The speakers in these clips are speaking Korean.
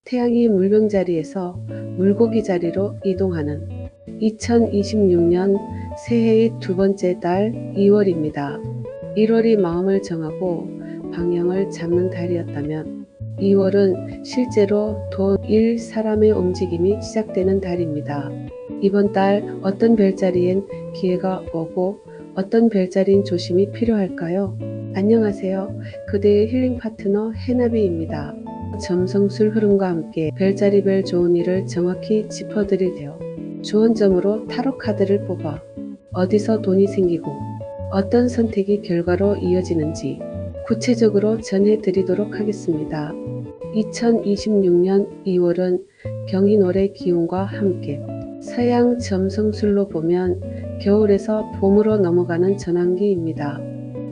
태양이 물병 자리에서 물고기 자리로 이동하는 2026년 새해의 두 번째 달 2월입니다. 1월이 마음을 정하고 방향을 잡는 달이었다면 2월은 실제로 돈, 일, 사람의 움직임이 시작되는 달입니다. 이번 달 어떤 별자리엔 기회가 오고 어떤 별자리인 조심이 필요할까요? 안녕하세요. 그대의 힐링 파트너 해나비입니다. 점성술 흐름과 함께 별자리별 좋은 일을 정확히 짚어드릴게요. 주원점으로 타로 카드를 뽑아 어디서 돈이 생기고 어떤 선택이 결과로 이어지는지 구체적으로 전해드리도록 하겠습니다. 2026년 2월은 경인월의 기운과 함께 서양 점성술로 보면 겨울에서 봄으로 넘어가는 전환기입니다.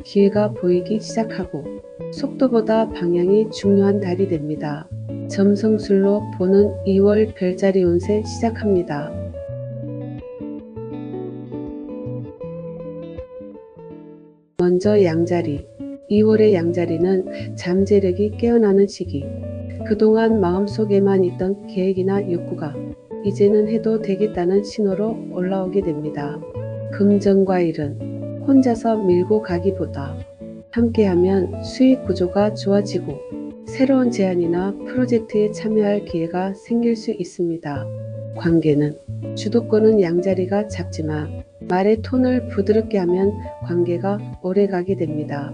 기회가 보이기 시작하고 속도보다 방향이 중요한 달이 됩니다. 점성술로 보는 2월 별자리 운세 시작합니다. 먼저 양자리. 2월의 양자리는 잠재력이 깨어나는 시기. 그동안 마음속에만 있던 계획이나 욕구가 이제는 해도 되겠다는 신호로 올라오게 됩니다. 금전과 일은 혼자서 밀고 가기보다 함께하면 수익 구조가 좋아지고 새로운 제안이나 프로젝트에 참여할 기회가 생길 수 있습니다. 관계는 주도권은 양자리가 잡지만 말의 톤을 부드럽게 하면 관계가 오래가게 됩니다.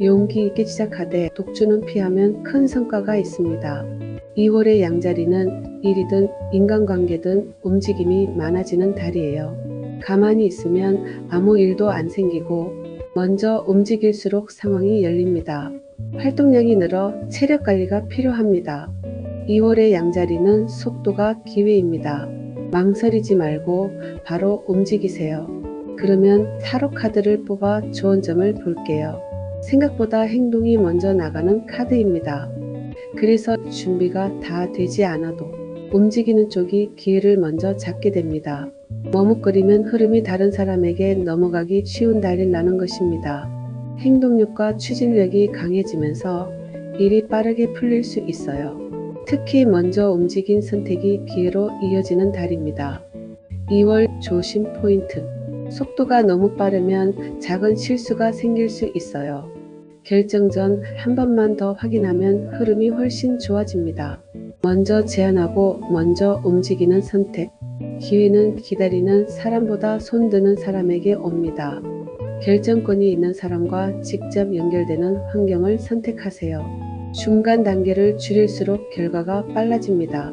용기 있게 시작하되 독주는 피하면 큰 성과가 있습니다. 2월의 양자리는 일이든 인간관계든 움직임이 많아지는 달이에요. 가만히 있으면 아무 일도 안 생기고 먼저 움직일수록 상황이 열립니다. 활동량이 늘어 체력 관리가 필요합니다. 2월의 양자리는 속도가 기회입니다. 망설이지 말고 바로 움직이세요. 그러면 타로 카드를 뽑아 좋은 점을 볼게요. 생각보다 행동이 먼저 나가는 카드입니다. 그래서 준비가 다 되지 않아도 움직이는 쪽이 기회를 먼저 잡게 됩니다. 머뭇거리면 흐름이 다른 사람에게 넘어가기 쉬운 달이라는 것입니다. 행동력과 추진력이 강해지면서 일이 빠르게 풀릴 수 있어요. 특히 먼저 움직인 선택이 기회로 이어지는 달입니다. 2월 조심 포인트. 속도가 너무 빠르면 작은 실수가 생길 수 있어요. 결정 전 한 번만 더 확인하면 흐름이 훨씬 좋아집니다. 먼저 제안하고 먼저 움직이는 선택. 기회는 기다리는 사람보다 손드는 사람에게 옵니다. 결정권이 있는 사람과 직접 연결되는 환경을 선택하세요. 중간 단계를 줄일수록 결과가 빨라집니다.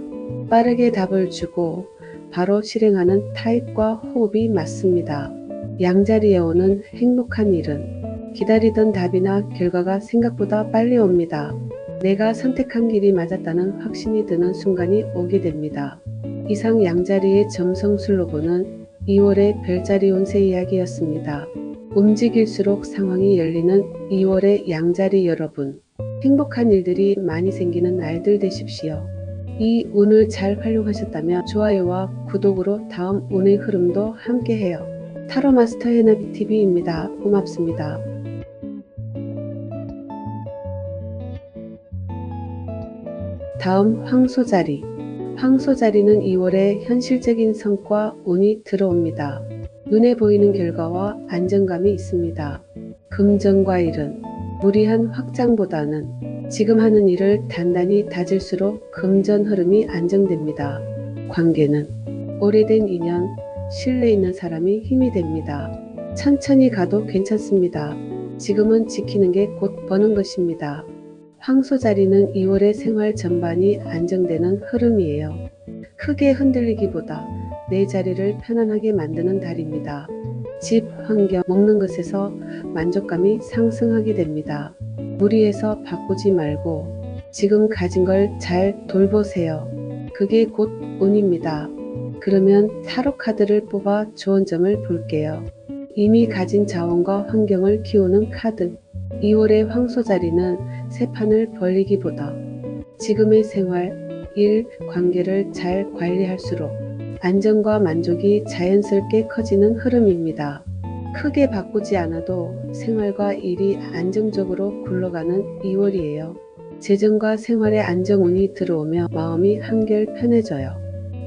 빠르게 답을 주고 바로 실행하는 타입과 호흡이 맞습니다. 양자리에 오는 행복한 일은 기다리던 답이나 결과가 생각보다 빨리 옵니다. 내가 선택한 길이 맞았다는 확신이 드는 순간이 오게 됩니다. 이상 양자리의 점성술로 보는 2월의 별자리 운세 이야기였습니다. 움직일수록 상황이 열리는 2월의 양자리 여러분. 행복한 일들이 많이 생기는 날들 되십시오. 이 운을 잘 활용하셨다면 좋아요와 구독으로 다음 운의 흐름도 함께해요. 타로마스터 해나비TV입니다. 고맙습니다. 다음 황소자리. 황소자리는 2월에 현실적인 성과 운이 들어옵니다. 눈에 보이는 결과와 안정감이 있습니다. 금전과 일은 무리한 확장보다는 지금 하는 일을 단단히 다질수록 금전 흐름이 안정됩니다. 관계는 오래된 인연, 신뢰 있는 사람이 힘이 됩니다. 천천히 가도 괜찮습니다. 지금은 지키는 게 곧 버는 것입니다. 황소자리는 2월의 생활 전반이 안정되는 흐름이에요. 크게 흔들리기보다 내 자리를 편안하게 만드는 달입니다. 집, 환경, 먹는 것에서 만족감이 상승하게 됩니다. 무리해서 바꾸지 말고 지금 가진 걸 잘 돌보세요. 그게 곧 운입니다. 그러면 타로 카드를 뽑아 좋은 점을 볼게요. 이미 가진 자원과 환경을 키우는 카드. 2월의 황소자리는 새 판을 벌리기보다 지금의 생활, 일, 관계를 잘 관리할수록 안정과 만족이 자연스럽게 커지는 흐름입니다. 크게 바꾸지 않아도 생활과 일이 안정적으로 굴러가는 2월이에요. 재정과 생활에 안정운이 들어오며 마음이 한결 편해져요.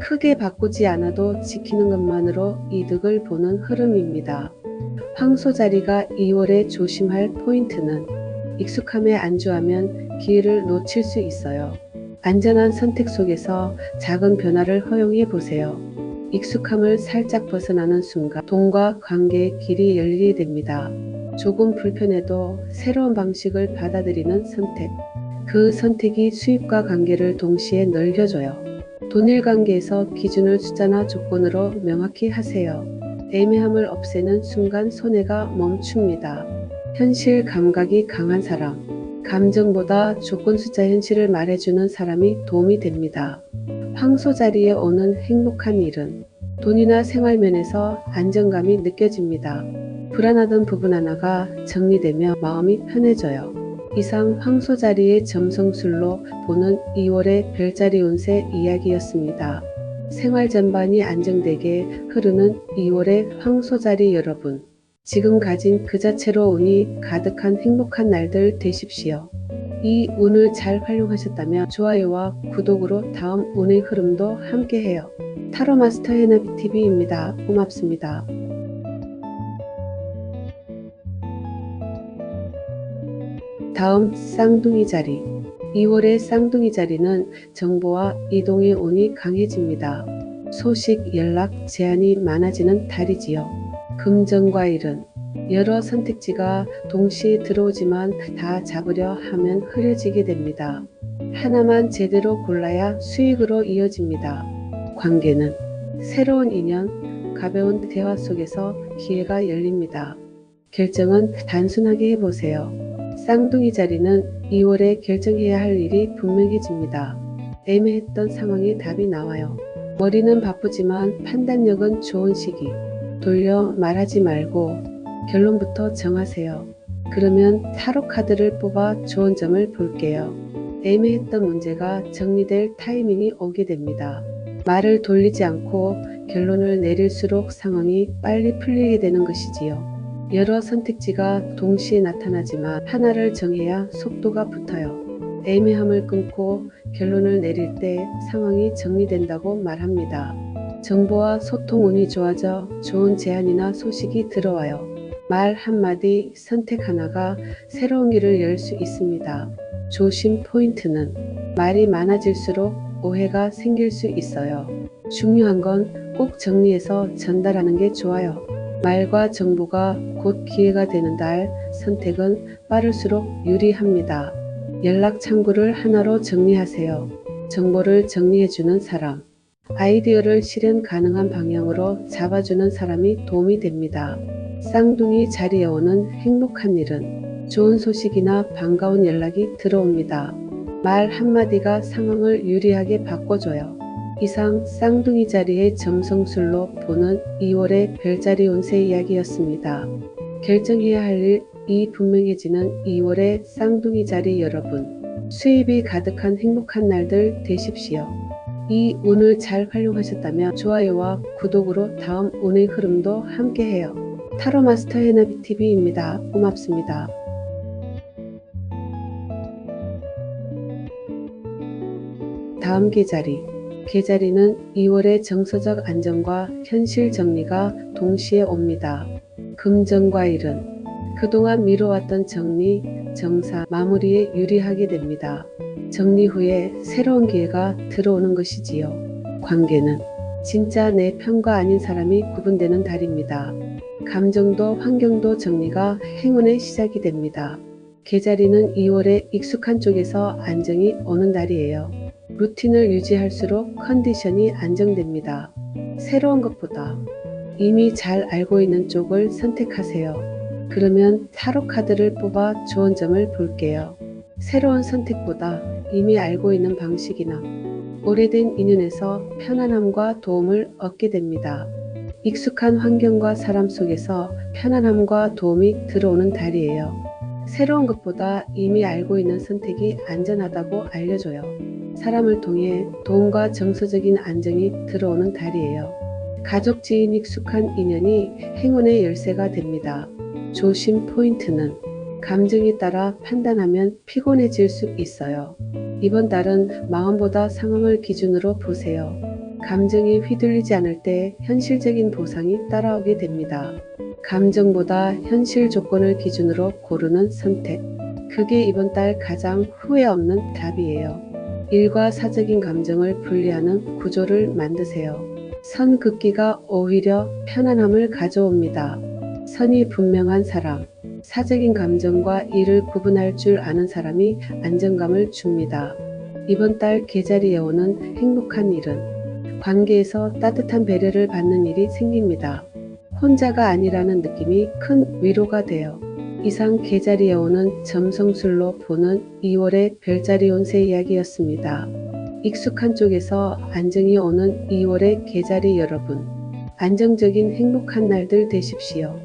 크게 바꾸지 않아도 지키는 것만으로 이득을 보는 흐름입니다. 황소 자리가 2월에 조심할 포인트는 익숙함에 안주하면 기회를 놓칠 수 있어요. 안전한 선택 속에서 작은 변화를 허용해 보세요. 익숙함을 살짝 벗어나는 순간 돈과 관계의 길이 열리게 됩니다. 조금 불편해도 새로운 방식을 받아들이는 선택. 그 선택이 수입과 관계를 동시에 넓혀줘요. 돈일 관계에서 기준을 숫자나 조건으로 명확히 하세요. 애매함을 없애는 순간 손해가 멈춥니다. 현실 감각이 강한 사람. 감정보다 조건 숫자 현실을 말해주는 사람이 도움이 됩니다. 황소 자리에 오는 행복한 일은 돈이나 생활면에서 안정감이 느껴집니다. 불안하던 부분 하나가 정리되며 마음이 편해져요. 이상 황소 자리의 점성술로 보는 2월의 별자리 운세 이야기였습니다. 생활 전반이 안정되게 흐르는 2월의 황소 자리 여러분. 지금 가진 그 자체로 운이 가득한 행복한 날들 되십시오. 이 운을 잘 활용하셨다면 좋아요와 구독으로 다음 운의 흐름도 함께해요. 타로 마스터 해나비TV입니다. 고맙습니다. 다음 쌍둥이 자리. 2월의 쌍둥이 자리는 정보와 이동의 운이 강해집니다. 소식, 연락, 제한이 많아지는 달이지요. 금전과 일은 여러 선택지가 동시에 들어오지만 다 잡으려 하면 흐려지게 됩니다. 하나만 제대로 골라야 수익으로 이어집니다. 관계는 새로운 인연, 가벼운 대화 속에서 기회가 열립니다. 결정은 단순하게 해보세요. 쌍둥이 자리는 2월에 결정해야 할 일이 분명해집니다. 애매했던 상황에 답이 나와요. 머리는 바쁘지만 판단력은 좋은 시기. 돌려 말하지 말고 결론부터 정하세요. 그러면 타로 카드를 뽑아 좋은 점을 볼게요. 애매했던 문제가 정리될 타이밍이 오게 됩니다. 말을 돌리지 않고 결론을 내릴수록 상황이 빨리 풀리게 되는 것이지요. 여러 선택지가 동시에 나타나지만 하나를 정해야 속도가 붙어요. 애매함을 끊고 결론을 내릴 때 상황이 정리된다고 말합니다. 정보와 소통 운이 좋아져 좋은 제안이나 소식이 들어와요. 말 한마디, 선택 하나가 새로운 길을 열 수 있습니다. 조심 포인트는 말이 많아질수록 오해가 생길 수 있어요. 중요한 건 꼭 정리해서 전달하는 게 좋아요. 말과 정보가 곧 기회가 되는 달, 선택은 빠를수록 유리합니다. 연락 창구를 하나로 정리하세요. 정보를 정리해주는 사람. 아이디어를 실현 가능한 방향으로 잡아주는 사람이 도움이 됩니다. 쌍둥이 자리에 오는 행복한 일은 좋은 소식이나 반가운 연락이 들어옵니다. 말 한마디가 상황을 유리하게 바꿔줘요. 이상 쌍둥이 자리의 점성술로 보는 2월의 별자리 운세 이야기였습니다. 결정해야 할 일이 분명해지는 2월의 쌍둥이 자리 여러분. 수입이 가득한 행복한 날들 되십시오. 이 운을 잘 활용하셨다면 좋아요와 구독으로 다음 운의 흐름도 함께해요. 타로 마스터 해나비TV입니다. 고맙습니다. 다음 계자리. 계자리는 2월의 정서적 안정과 현실 정리가 동시에 옵니다. 금전과 일은 그동안 미뤄왔던 정리, 정사, 마무리에 유리하게 됩니다. 정리 후에 새로운 기회가 들어오는 것이지요. 관계는 진짜 내 편과 아닌 사람이 구분되는 달입니다. 감정도 환경도 정리가 행운의 시작이 됩니다. 계자리는 2월에 익숙한 쪽에서 안정이 오는 달이에요. 루틴을 유지할수록 컨디션이 안정됩니다. 새로운 것보다 이미 잘 알고 있는 쪽을 선택하세요. 그러면 타로 카드를 뽑아 좋은 점을 볼게요. 새로운 선택보다 이미 알고 있는 방식이나 오래된 인연에서 편안함과 도움을 얻게 됩니다. 익숙한 환경과 사람 속에서 편안함과 도움이 들어오는 달이에요. 새로운 것보다 이미 알고 있는 선택이 안전하다고 알려줘요. 사람을 통해 도움과 정서적인 안정이 들어오는 달이에요. 가족, 지인, 익숙한 인연이 행운의 열쇠가 됩니다. 조심 포인트는 감정에 따라 판단하면 피곤해질 수 있어요. 이번 달은 마음보다 상황을 기준으로 보세요. 감정이 휘둘리지 않을 때 현실적인 보상이 따라오게 됩니다. 감정보다 현실 조건을 기준으로 고르는 선택. 그게 이번 달 가장 후회 없는 답이에요. 일과 사적인 감정을 분리하는 구조를 만드세요. 선 긋기가 오히려 편안함을 가져옵니다. 선이 분명한 사람. 사적인 감정과 일을 구분할 줄 아는 사람이 안정감을 줍니다. 이번 달 계자리에 오는 행복한 일은 관계에서 따뜻한 배려를 받는 일이 생깁니다. 혼자가 아니라는 느낌이 큰 위로가 돼요. 이상 계자리에 오는 점성술로 보는 2월의 별자리 운세 이야기였습니다. 익숙한 쪽에서 안정이 오는 2월의 계자리 여러분. 안정적인 행복한 날들 되십시오.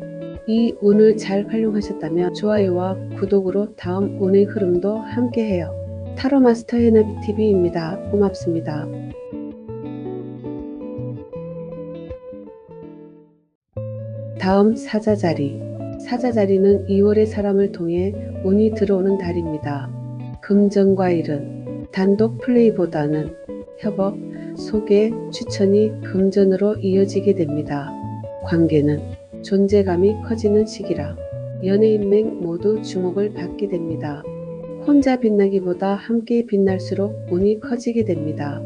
이 운을 잘 활용하셨다면 좋아요와 구독으로 다음 운의 흐름도 함께해요. 타로마스터 해나비TV입니다. 고맙습니다. 다음 사자자리. 사자자리는 2월의 사람을 통해 운이 들어오는 달입니다. 금전과 일은 단독 플레이보다는 협업, 소개, 추천이 금전으로 이어지게 됩니다. 관계는 존재감이 커지는 시기라 연예인맹 모두 주목을 받게 됩니다. 혼자 빛나기보다 함께 빛날수록 운이 커지게 됩니다.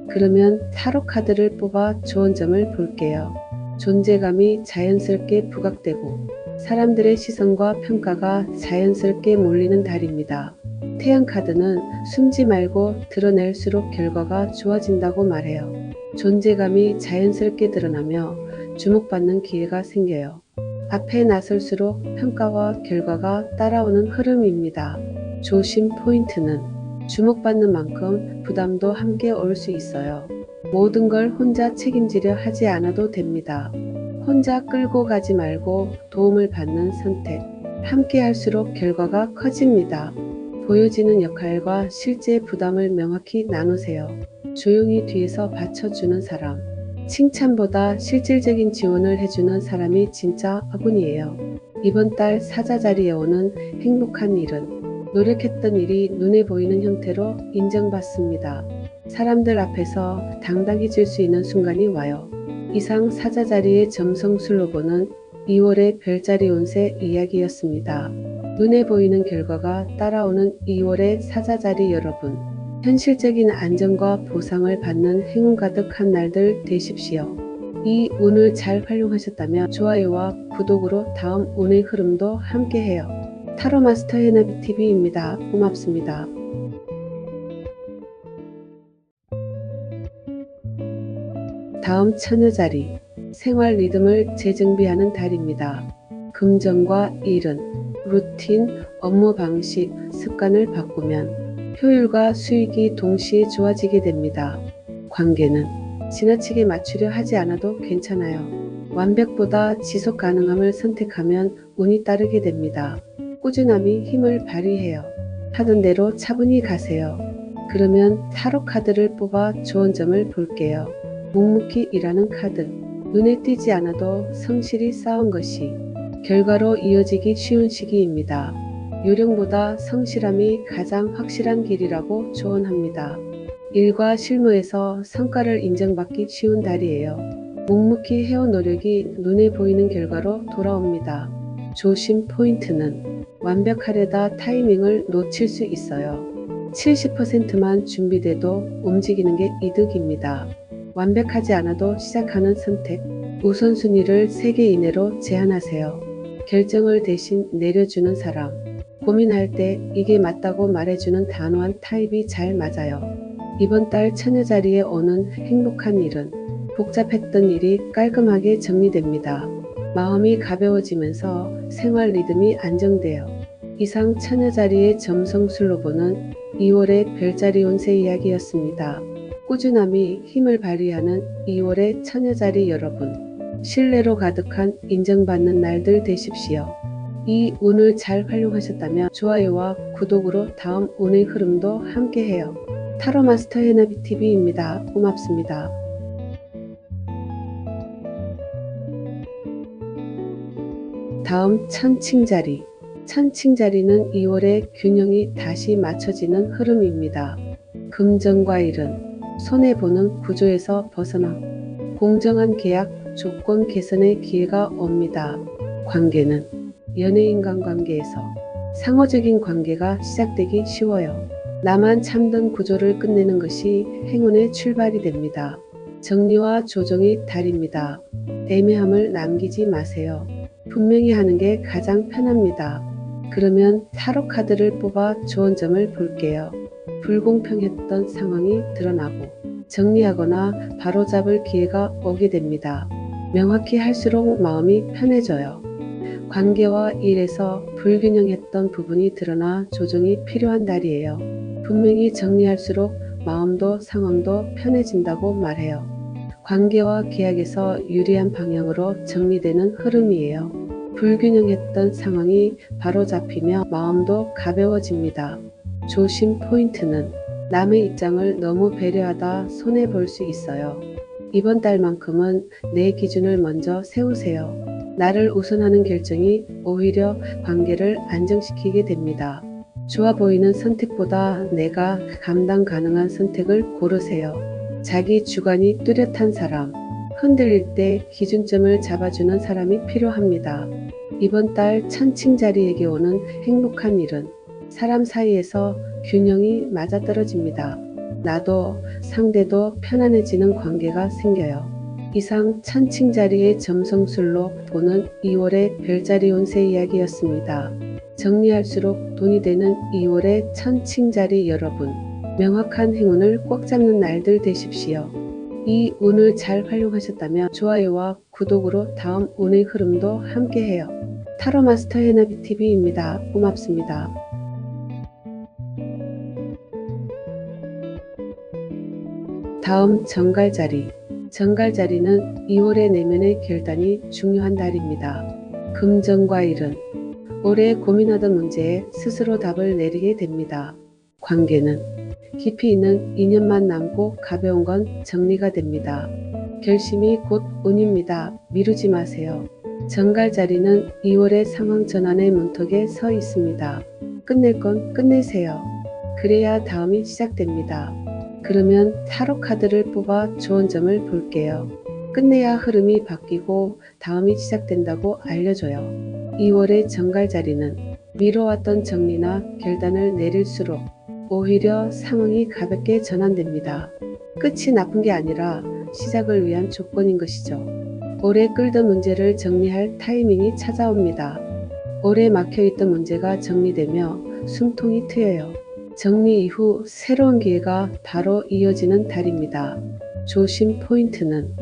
그러면 타로 카드를 뽑아 좋은 점을 볼게요. 존재감이 자연스럽게 부각되고 사람들의 시선과 평가가 자연스럽게 몰리는 달입니다. 태양 카드는 숨지 말고 드러낼수록 결과가 좋아진다고 말해요. 존재감이 자연스럽게 드러나며 주목받는 기회가 생겨요. 앞에 나설수록 평가와 결과가 따라오는 흐름입니다. 조심 포인트는 주목받는 만큼 부담도 함께 올 수 있어요. 모든 걸 혼자 책임지려 하지 않아도 됩니다. 혼자 끌고 가지 말고 도움을 받는 선택. 함께 할수록 결과가 커집니다. 보여지는 역할과 실제 부담을 명확히 나누세요. 조용히 뒤에서 받쳐주는 사람. 칭찬보다 실질적인 지원을 해주는 사람이 진짜 화분이에요. 이번 달 사자자리에 오는 행복한 일은 노력했던 일이 눈에 보이는 형태로 인정받습니다. 사람들 앞에서 당당해질 수 있는 순간이 와요. 이상 사자자리의 점성술로 보는 2월의 별자리 운세 이야기였습니다. 눈에 보이는 결과가 따라오는 2월의 사자자리 여러분. 현실적인 안정과 보상을 받는 행운 가득한 날들 되십시오. 이 운을 잘 활용하셨다면 좋아요와 구독으로 다음 운의 흐름도 함께해요. 타로마스터 해나비TV입니다. 고맙습니다. 다음 처녀자리. 생활 리듬을 재정비하는 달입니다. 금전과 일은 루틴, 업무 방식, 습관을 바꾸면 효율과 수익이 동시에 좋아지게 됩니다. 관계는 지나치게 맞추려 하지 않아도 괜찮아요. 완벽보다 지속 가능함을 선택하면 운이 따르게 됩니다. 꾸준함이 힘을 발휘해요. 하던 대로 차분히 가세요. 그러면 타로 카드를 뽑아 좋은 점을 볼게요. 묵묵히 일하는 카드. 눈에 띄지 않아도 성실히 쌓은 것이 결과로 이어지기 쉬운 시기입니다. 요령보다 성실함이 가장 확실한 길이라고 조언합니다. 일과 실무에서 성과를 인정받기 쉬운 달이에요. 묵묵히 해온 노력이 눈에 보이는 결과로 돌아옵니다. 조심 포인트는 완벽하려다 타이밍을 놓칠 수 있어요. 70%만 준비돼도 움직이는 게 이득입니다. 완벽하지 않아도 시작하는 선택. 우선순위를 3개 이내로 제한하세요. 결정을 대신 내려주는 사람. 고민할 때 이게 맞다고 말해주는 단호한 타입이 잘 맞아요. 이번 달 처녀자리에 오는 행복한 일은 복잡했던 일이 깔끔하게 정리됩니다. 마음이 가벼워지면서 생활 리듬이 안정돼요. 이상 처녀자리의 점성술로 보는 2월의 별자리 운세 이야기였습니다. 꾸준함이 힘을 발휘하는 2월의 처녀자리 여러분. 신뢰로 가득한 인정받는 날들 되십시오. 이 운을 잘 활용하셨다면 좋아요와 구독으로 다음 운의 흐름도 함께해요. 타로마스터 해나비TV입니다. 고맙습니다. 다음 천칭자리. 천칭자리는 2월에 균형이 다시 맞춰지는 흐름입니다. 금전과 일은 손해보는 구조에서 벗어나 공정한 계약, 조건 개선의 기회가 옵니다. 관계는 연예인 간 관계에서 상호적인 관계가 시작되기 쉬워요. 나만 참던 구조를 끝내는 것이 행운의 출발이 됩니다. 정리와 조정의 달입니다. 애매함을 남기지 마세요. 분명히 하는 게 가장 편합니다. 그러면 타로 카드를 뽑아 좋은 점을 볼게요. 불공평했던 상황이 드러나고 정리하거나 바로잡을 기회가 오게 됩니다. 명확히 할수록 마음이 편해져요. 관계와 일에서 불균형했던 부분이 드러나 조정이 필요한 달이에요. 분명히 정리할수록 마음도 상황도 편해진다고 말해요. 관계와 계약에서 유리한 방향으로 정리되는 흐름이에요. 불균형했던 상황이 바로잡히며 마음도 가벼워집니다. 조심 포인트는 남의 입장을 너무 배려하다 손해볼 수 있어요. 이번 달만큼은 내 기준을 먼저 세우세요. 나를 우선하는 결정이 오히려 관계를 안정시키게 됩니다. 좋아 보이는 선택보다 내가 감당 가능한 선택을 고르세요. 자기 주관이 뚜렷한 사람, 흔들릴 때 기준점을 잡아주는 사람이 필요합니다. 이번 달 천칭자리에게 오는 행복한 일은 사람 사이에서 균형이 맞아떨어집니다. 나도 상대도 편안해지는 관계가 생겨요. 이상 천칭자리의 점성술로 보는 2월의 별자리 운세 이야기였습니다. 정리할수록 돈이 되는 2월의 천칭자리 여러분, 명확한 행운을 꼭 잡는 날들 되십시오. 이 운을 잘 활용하셨다면 좋아요와 구독으로 다음 운의 흐름도 함께해요. 타로마스터 해나비TV입니다. 고맙습니다. 다음 정갈자리. 정갈자리는 2월의 내면의 결단이 중요한 달입니다. 금전과 일은 올해 고민하던 문제에 스스로 답을 내리게 됩니다. 관계는 깊이 있는 인연만 남고 가벼운 건 정리가 됩니다. 결심이 곧 운입니다. 미루지 마세요. 정갈자리는 2월의 상황 전환의 문턱에 서 있습니다. 끝낼 건 끝내세요. 그래야 다음이 시작됩니다. 그러면 타로 카드를 뽑아 좋은 점을 볼게요. 끝내야 흐름이 바뀌고 다음이 시작된다고 알려줘요. 2월의 정갈자리는 미뤄왔던 정리나 결단을 내릴수록 오히려 상황이 가볍게 전환됩니다. 끝이 나쁜 게 아니라 시작을 위한 조건인 것이죠. 오래 끌던 문제를 정리할 타이밍이 찾아옵니다. 오래 막혀있던 문제가 정리되며 숨통이 트여요. 정리 이후 새로운 기회가 바로 이어지는 달입니다. 조심 포인트는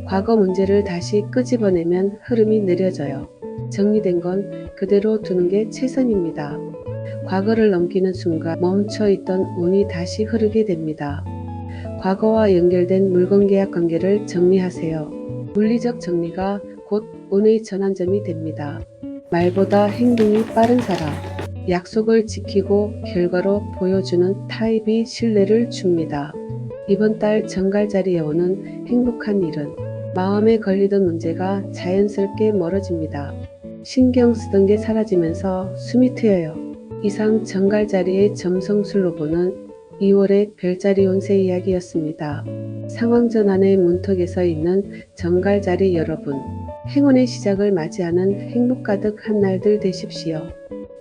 과거 문제를 다시 끄집어내면 흐름이 느려져요. 정리된 건 그대로 두는 게 최선입니다. 과거를 넘기는 순간 멈춰있던 운이 다시 흐르게 됩니다. 과거와 연결된 물건 계약 관계를 정리하세요. 물리적 정리가 곧 운의 전환점이 됩니다. 말보다 행동이 빠른 사람, 약속을 지키고 결과로 보여주는 타입이 신뢰를 줍니다. 이번 달 정갈자리에 오는 행복한 일은 마음에 걸리던 문제가 자연스럽게 멀어집니다. 신경 쓰던 게 사라지면서 숨이 트여요. 이상 정갈자리의 점성술로 보는 2월의 별자리 운세 이야기였습니다. 상황 전환의 문턱에 서 있는 정갈자리 여러분, 행운의 시작을 맞이하는 행복 가득한 날들 되십시오.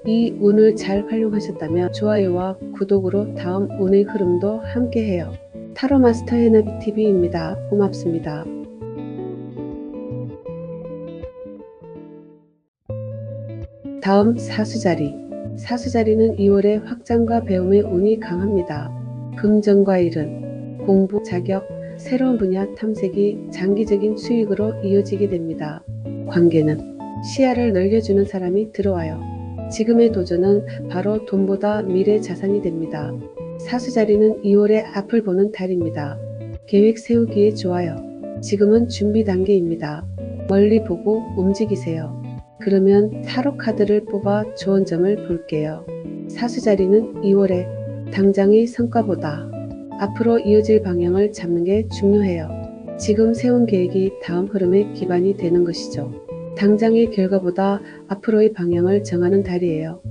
이 운을 잘 활용하셨다면 좋아요와 구독으로 다음 운의 흐름도 함께해요. 타로마스터 해나비TV입니다. 고맙습니다. 다음 사수자리. 사수자리는 2월에 확장과 배움의 운이 강합니다. 금전과 일은 공부, 자격, 새로운 분야 탐색이 장기적인 수익으로 이어지게 됩니다. 관계는 시야를 넓혀주는 사람이 들어와요. 지금의 도전은 바로 돈보다 미래 자산이 됩니다. 사수자리는 2월의 앞을 보는 달입니다. 계획 세우기에 좋아요. 지금은 준비 단계입니다. 멀리 보고 움직이세요. 그러면 타로 카드를 뽑아 좋은 점을 볼게요. 사수자리는 2월에 당장의 성과보다 앞으로 이어질 방향을 잡는 게 중요해요. 지금 세운 계획이 다음 흐름의 기반이 되는 것이죠. 당장의 결과보다 앞으로의 방향을 정하는 달이에요.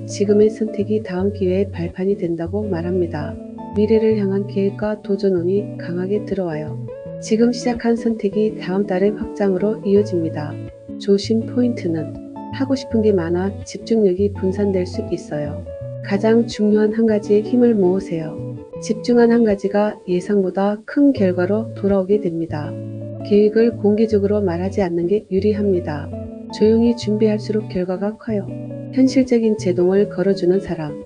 지금의 선택이 다음 기회의 발판이 된다고 말합니다. 미래를 향한 계획과 도전운이 강하게 들어와요. 지금 시작한 선택이 다음 달의 확장으로 이어집니다. 조심 포인트는 하고 싶은 게 많아 집중력이 분산될 수 있어요. 가장 중요한 한 가지에 힘을 모으세요. 집중한 한 가지가 예상보다 큰 결과로 돌아오게 됩니다. 계획을 공개적으로 말하지 않는 게 유리합니다. 조용히 준비할수록 결과가 커요. 현실적인 제동을 걸어주는 사람.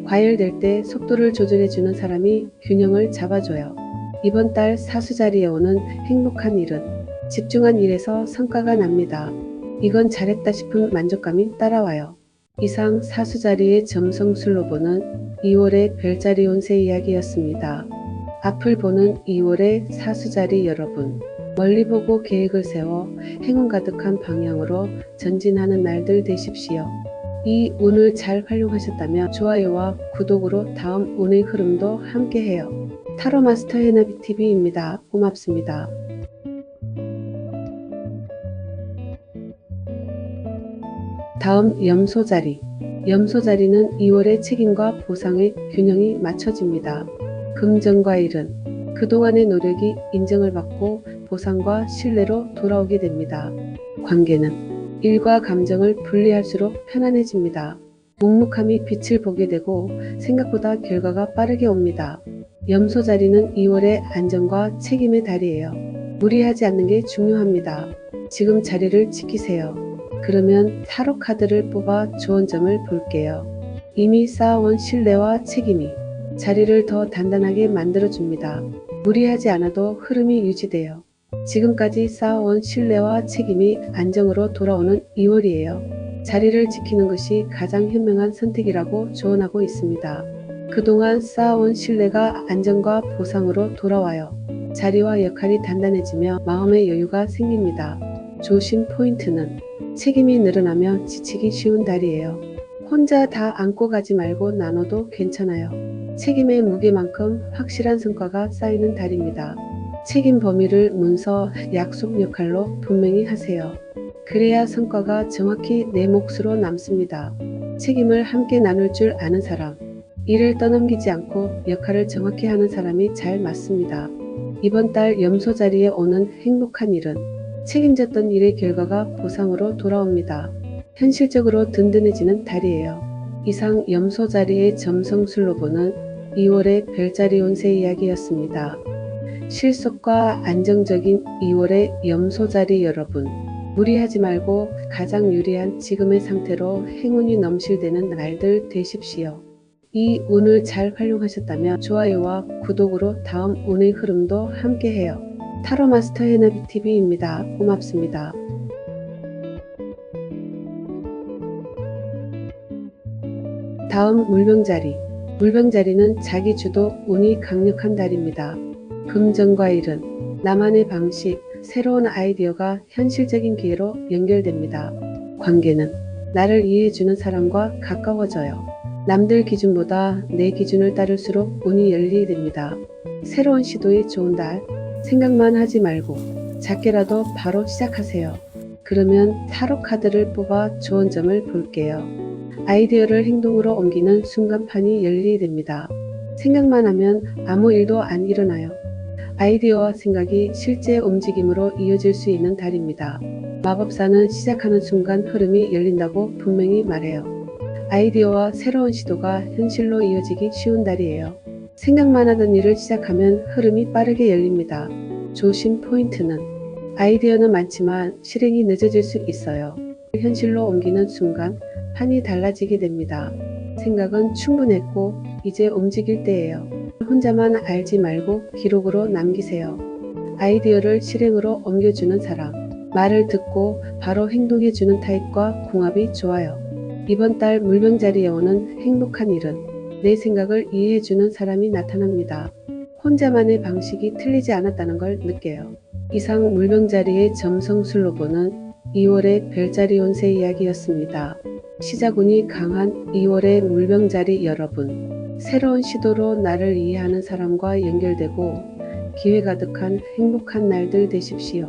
과열될 때 속도를 조절해주는 사람이 균형을 잡아줘요. 이번 달 사수 자리에 오는 행복한 일은 집중한 일에서 성과가 납니다. 이건 잘했다 싶은 만족감이 따라와요. 이상 사수 자리의 점성술로 보는 2월의 별자리 운세 이야기였습니다. 앞을 보는 2월의 사수 자리 여러분. 멀리 보고 계획을 세워 행운 가득한 방향으로 전진하는 날들 되십시오. 이 운을 잘 활용하셨다면 좋아요와 구독으로 다음 운의 흐름도 함께해요. 타로마스터 해나비TV입니다. 고맙습니다. 다음 염소자리. 염소자리는 2월의 책임과 보상의 균형이 맞춰집니다. 금전과 일은 그동안의 노력이 인정을 받고 보상과 신뢰로 돌아오게 됩니다. 관계는 일과 감정을 분리할수록 편안해집니다. 묵묵함이 빛을 보게 되고 생각보다 결과가 빠르게 옵니다. 염소 자리는 2월의 안정과 책임의 달이에요. 무리하지 않는 게 중요합니다. 지금 자리를 지키세요. 그러면 타로 카드를 뽑아 좋은 점을 볼게요. 이미 쌓아온 신뢰와 책임이 자리를 더 단단하게 만들어줍니다. 무리하지 않아도 흐름이 유지돼요. 지금까지 쌓아온 신뢰와 책임이 안정으로 돌아오는 2월이에요. 자리를 지키는 것이 가장 현명한 선택이라고 조언하고 있습니다. 그동안 쌓아온 신뢰가 안정과 보상으로 돌아와요. 자리와 역할이 단단해지며 마음의 여유가 생깁니다. 조심 포인트는 책임이 늘어나며 지치기 쉬운 달이에요. 혼자 다 안고 가지 말고 나눠도 괜찮아요. 책임의 무게만큼 확실한 성과가 쌓이는 달입니다. 책임 범위를 문서, 약속 역할로 분명히 하세요. 그래야 성과가 정확히 내 몫으로 남습니다. 책임을 함께 나눌 줄 아는 사람, 일을 떠넘기지 않고 역할을 정확히 하는 사람이 잘 맞습니다. 이번 달 염소 자리에 오는 행복한 일은 책임졌던 일의 결과가 보상으로 돌아옵니다. 현실적으로 든든해지는 달이에요. 이상 염소 자리의 점성술로 보는 2월의 별자리 운세 이야기였습니다. 실속과 안정적인 2월의 염소 자리 여러분. 무리하지 말고 가장 유리한 지금의 상태로 행운이 넘실대는 날들 되십시오. 이 운을 잘 활용하셨다면 좋아요와 구독으로 다음 운의 흐름도 함께해요. 타로마스터 해나비TV입니다. 고맙습니다. 다음 물병자리. 물병자리는 자기 주도 운이 강력한 달입니다. 금전과 일은 나만의 방식, 새로운 아이디어가 현실적인 기회로 연결됩니다. 관계는 나를 이해해주는 사람과 가까워져요. 남들 기준보다 내 기준을 따를수록 운이 열리게 됩니다. 새로운 시도에 좋은 달, 생각만 하지 말고 작게라도 바로 시작하세요. 그러면 타로 카드를 뽑아 좋은 점을 볼게요. 아이디어를 행동으로 옮기는 순간판이 열리게 됩니다. 생각만 하면 아무 일도 안 일어나요. 아이디어와 생각이 실제 움직임으로 이어질 수 있는 달입니다. 마법사는 시작하는 순간 흐름이 열린다고 분명히 말해요. 아이디어와 새로운 시도가 현실로 이어지기 쉬운 달이에요. 생각만 하던 일을 시작하면 흐름이 빠르게 열립니다. 조심 포인트는 아이디어는 많지만 실행이 늦어질 수 있어요. 현실로 옮기는 순간 판이 달라지게 됩니다. 생각은 충분했고 이제 움직일 때예요. 혼자만 알지 말고 기록으로 남기세요. 아이디어를 실행으로 옮겨주는 사람, 말을 듣고 바로 행동해주는 타입과 궁합이 좋아요. 이번 달 물병자리에 오는 행복한 일은 내 생각을 이해해주는 사람이 나타납니다. 혼자만의 방식이 틀리지 않았다는 걸 느껴요. 이상 물병자리의 점성술로 보는 2월의 별자리 운세 이야기였습니다. 시작운이 강한 2월의 물병자리 여러분. 새로운 시도로 나를 이해하는 사람과 연결되고 기회 가득한 행복한 날들 되십시오.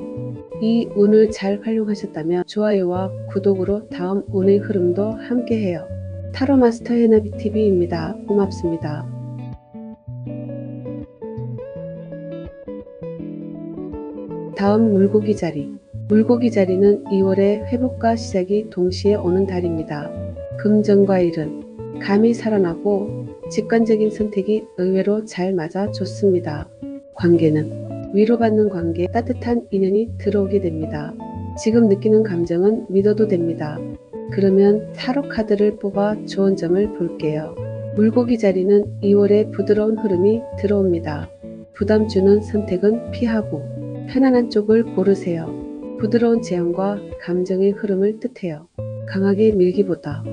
이 운을 잘 활용하셨다면 좋아요와 구독으로 다음 운의 흐름도 함께해요. 타로 마스터 해나비 TV입니다. 고맙습니다. 다음 물고기 자리. 물고기 자리는 2월의 회복과 시작이 동시에 오는 달입니다. 금전과 일은 감이 살아나고 직관적인 선택이 의외로 잘 맞아 좋습니다. 관계는 위로받는 관계, 따뜻한 인연이 들어오게 됩니다. 지금 느끼는 감정은 믿어도 됩니다. 그러면 타로 카드를 뽑아 좋은 점을 볼게요. 물고기 자리는 2월에 부드러운 흐름이 들어옵니다. 부담 주는 선택은 피하고 편안한 쪽을 고르세요. 부드러운 제안과 감정의 흐름을 뜻해요. 강하게 밀기보다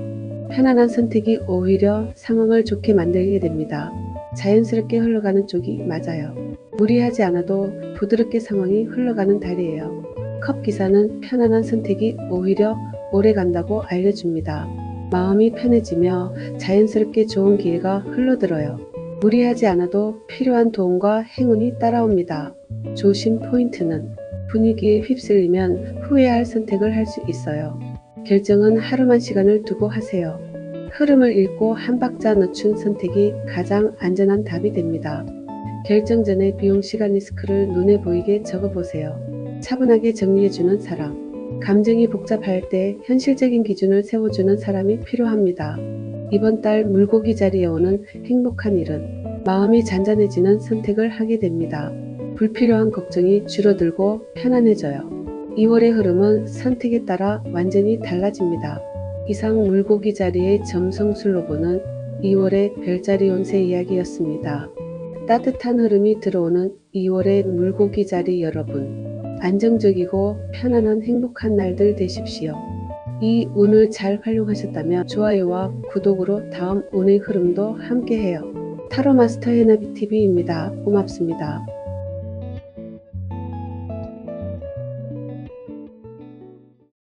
편안한 선택이 오히려 상황을 좋게 만들게 됩니다. 자연스럽게 흘러가는 쪽이 맞아요. 무리하지 않아도 부드럽게 상황이 흘러가는 달이에요. 컵 기사는 편안한 선택이 오히려 오래 간다고 알려줍니다. 마음이 편해지며 자연스럽게 좋은 기회가 흘러들어요. 무리하지 않아도 필요한 도움과 행운이 따라옵니다. 조심 포인트는 분위기에 휩쓸리면 후회할 선택을 할 수 있어요. 결정은 하루만 시간을 두고 하세요. 흐름을 읽고 한 박자 늦춘 선택이 가장 안전한 답이 됩니다. 결정 전에 비용 시간 리스크를 눈에 보이게 적어보세요. 차분하게 정리해주는 사람. 감정이 복잡할 때 현실적인 기준을 세워주는 사람이 필요합니다. 이번 달 물고기 자리에 오는 행복한 일은 마음이 잔잔해지는 선택을 하게 됩니다. 불필요한 걱정이 줄어들고 편안해져요. 2월의 흐름은 선택에 따라 완전히 달라집니다. 이상 물고기 자리의 점성술로 보는 2월의 별자리 운세 이야기였습니다. 따뜻한 흐름이 들어오는 2월의 물고기 자리 여러분, 안정적이고 편안한 행복한 날들 되십시오. 이 운을 잘 활용하셨다면 좋아요와 구독으로 다음 운의 흐름도 함께해요. 타로 마스터 해나비 TV입니다. 고맙습니다.